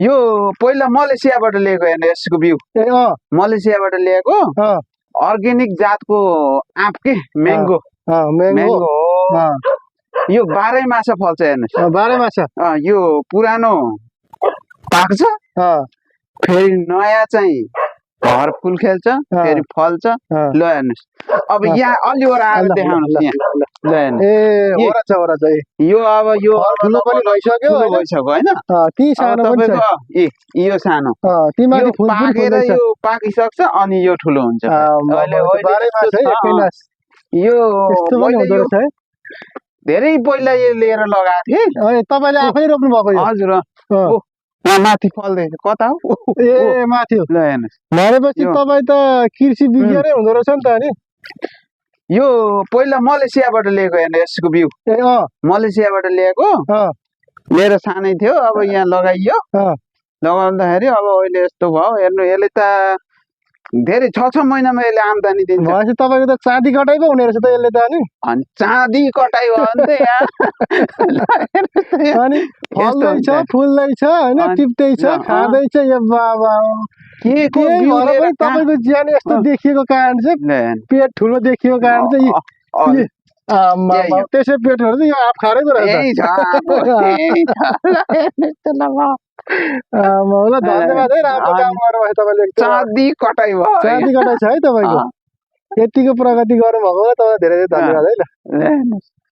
यो पहिला मलेसियाबाट लिएको हेर्नु यसको बिउ ए मलेसियाबाट ल्याएको अर्ग्यानिक जातको आँप के म्याङ्गो म्याङ्गो हो यो 12 मास फल्छ हेर्नुस् 12 मास यो पुरानो पाक्छ फेरि नयाँ चाहिँ घर फुल खेल्छ फेरि फल्छ ल हेर्नुस् अब यहाँ अलि वरा आएर देखाउनुस् यहाँ ल हेर्नु ए ओरा छ यो अब यो ठुलो पनि भइसक्यो हैन ती सानो पनि छ यो सानो ती माथि फुल पाकेर यो पाकिसक्छ अनि यो ठुलो हुन्छ अहिले 12 मास है एकै मास यो त्यस्तो पनि हुँदो रहेछ है धेरै पहिला यो लिएर लगाएको थिएँ तपाईले आफै रोप्नु भएको हजुर माथि फल्दैछ कता हो ए माथि हो ल हेर्नुस् भनेपछि तपाई त कृषि विज्ञानै हुँदो रहेछ नि त अनि यो पहिला मलेसियाबाट लिएको हेर्नु यसको बिउ ए मलेसियाबाट ल्याएको मेरो सानै थियो अब यहाँ लगाइयो लगाउँदाखेरि अब अहिले यस्तो भयो हेर्नु यसले त धेरै 6 महिनामा यसले आम्दानी दिन्छ भनेपछि तपाईको त चाँदी कटाइ पो हुने रहेछ त यसले त अनि चाँदी कटाइ भयो भने त यहाँ अनि फल्दैछ फुल्दैछ हैन टिप्दैछ खाँदैछ यो बाबा के तपाईको ज्यान यस्तो देखिएको कारण चाहिँ पेट ठुलो देखिएको कारण चाहिँ त्यसै पेटहरु चाहिँ यो आँप खारै पो रहेछ होला धन्यवाद है राम्रो काम गर्नुभयो तपाईले चाँदी कटाइ भयो चाँदी कटाइ छ है तपाईको यतिको प्रगति गर्नुभएको तपाईलाई धेरै धेरै धन्यवाद है ल